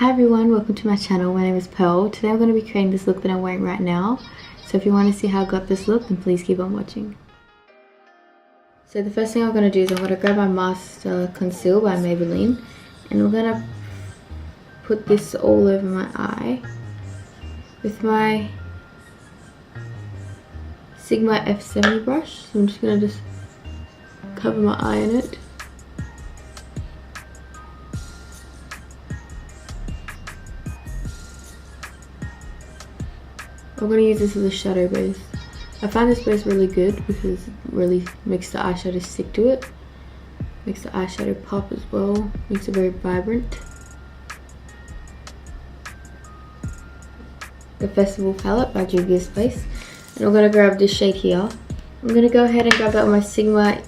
Hi everyone, welcome to my channel. My name is Pearl. Today I'm going to be creating this look that I'm wearing right now. So if you want to see how I got this look, then please keep on watching. So the first thing I'm going to do is I'm going to grab my Master Conceal by Maybelline. And I'm going to put this all over my eye with my Sigma F70 brush. So I'm just going to cover my eye in it. I'm going to use this as a shadow base. I find this base really good because it really makes the eyeshadow stick to it. Makes the eyeshadow pop as well. Makes it very vibrant. The Festival palette by Juvia's Place. And I'm going to grab this shade here. I'm going to go ahead and grab that with my Sigma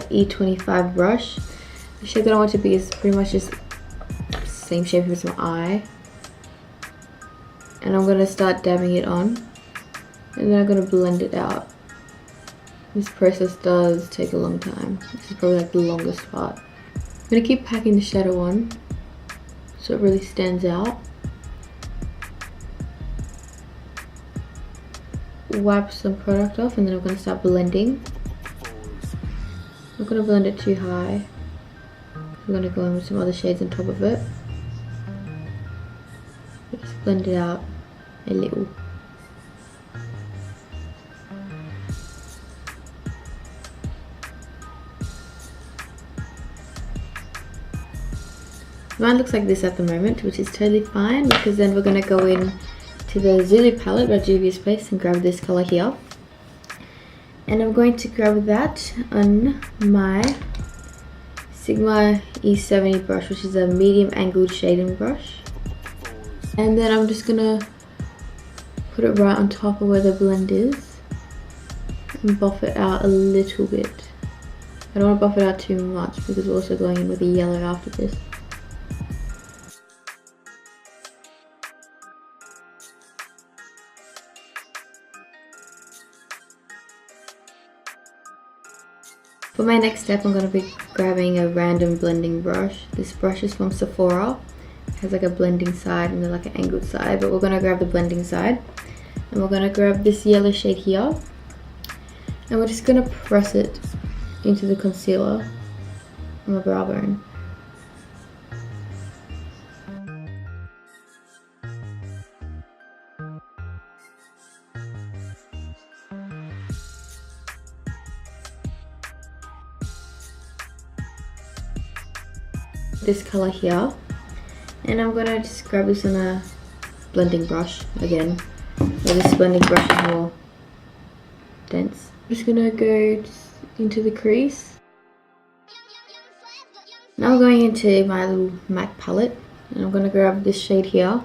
E25 brush. The shade that I want to be is pretty much just the same shape as my eye. And I'm going to start dabbing it on. And then I'm going to blend it out. This process does take a long time. This is probably like the longest part. I'm going to keep packing the shadow on so it really stands out. Wipe some product off and then I'm going to start blending. I'm not going to blend it too high. I'm going to go in with some other shades on top of it. Just blend it out a little. Mine looks like this at the moment, which is totally fine because then we're going to go in to the Zulu palette by Juvia's Place and grab this color here. And I'm going to grab that on my Sigma E70 brush, which is a medium angled shading brush. And then I'm just gonna put it right on top of where the blend is and buff it out a little bit. I don't want to buff it out too much because we're also going in with a yellow after this. For my next step, I'm going to be grabbing a random blending brush. This brush is from Sephora. It has like a blending side and then like an angled side, but we're going to grab the blending side. And we're going to grab this yellow shade here. And we're just going to press it into the concealer on the brow bone. This color here, and I'm gonna just grab this in a blending brush again. This blending brush is more dense. I'm just gonna go into the crease. Now I'm going into my little MAC palette, and I'm gonna grab this shade here.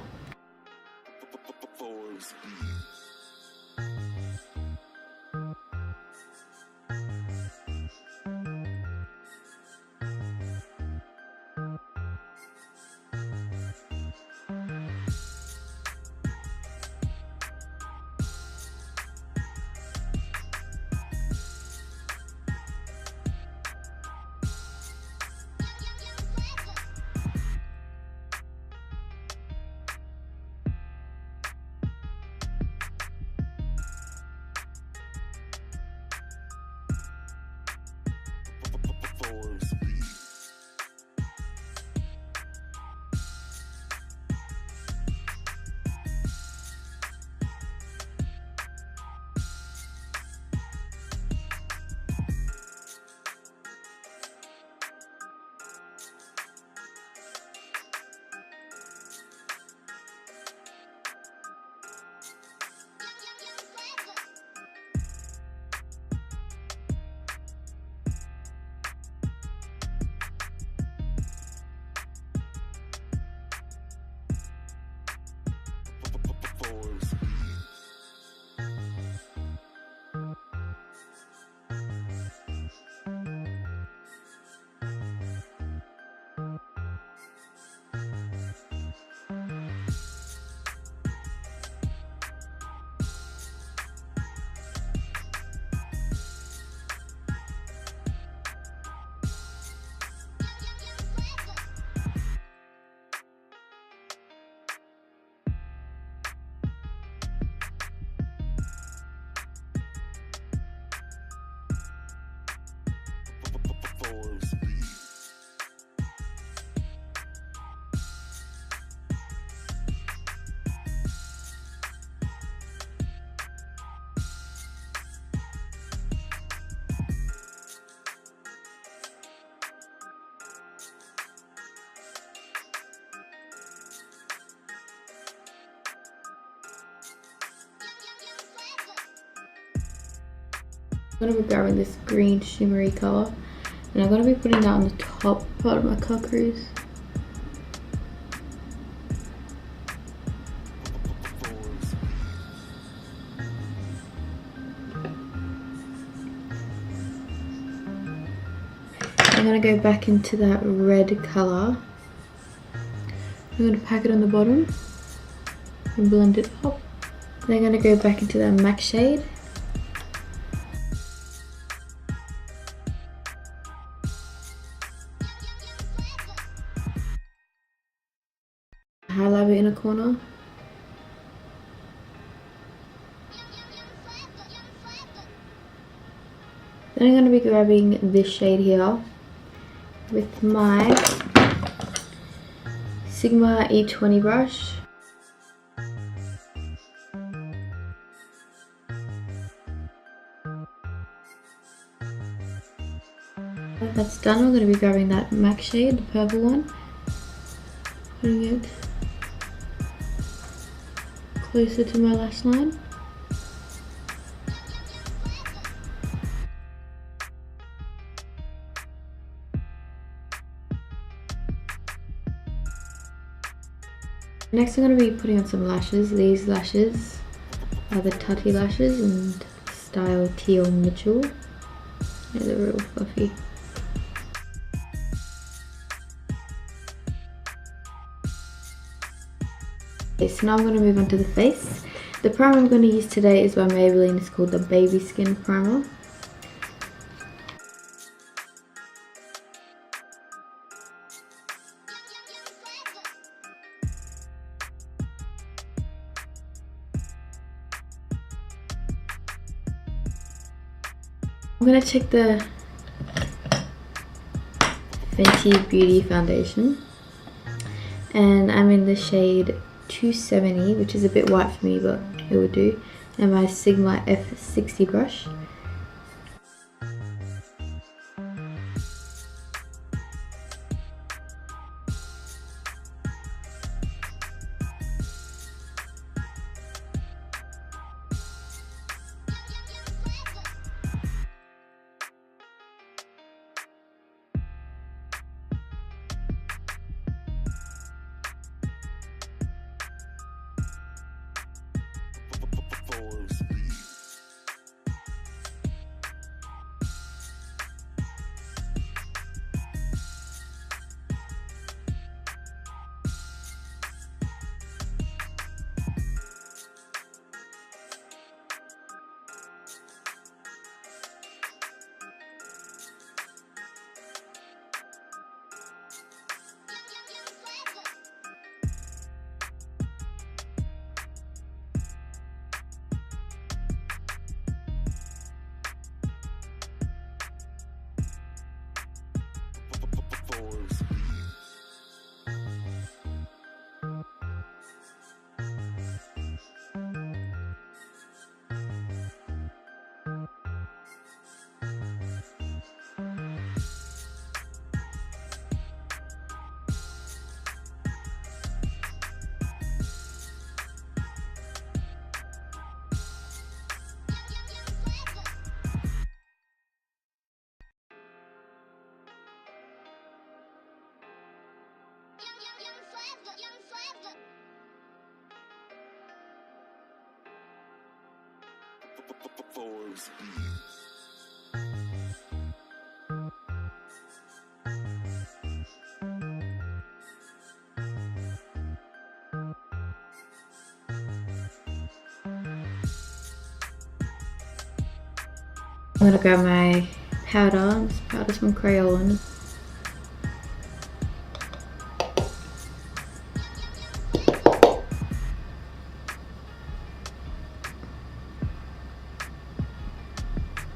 I'm going to be grabbing this green shimmery color, and I'm going to be putting that on the top part of my cut crease. I'm going to go back into that red color. I'm going to pack it on the bottom and blend it up. Then I'm going to go back into that MAC shade. Highlight it in a corner. Then I'm going to be grabbing this shade here with my Sigma E20 brush. Once that's done, I'm going to be grabbing that MAC shade, the purple one, putting it closer to my lash line. Next I'm going to be putting on some lashes. These lashes are the Tutty lashes in style Teal Mitchell. Yeah, they're real fluffy. Okay, so now I'm going to move on to the face. The primer I'm going to use today is by Maybelline. It's called the Baby Skin Primer. I'm going to check the Fenty Beauty Foundation, and I'm in the shade 270, which is a bit white for me, but it will do, and my Sigma F60 brush. I'm gonna grab my powder. This powder's from Crayola.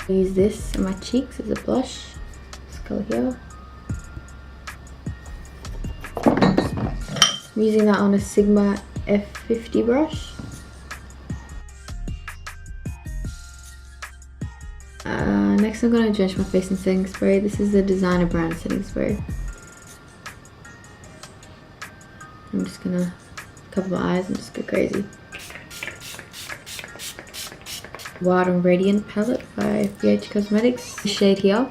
I use this on my cheeks as a blush. This color here. I'm using that on a Sigma F50 brush. Next I'm going to drench my face in setting spray. This is the designer brand setting spray. I'm just going to cover my eyes and just go crazy. Wild and Radiant palette by BH Cosmetics. Shade here.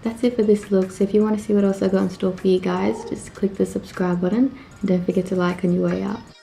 That's it for this look. So if you want to see what else I got in store for you guys, just click the subscribe button and don't forget to like on your way out.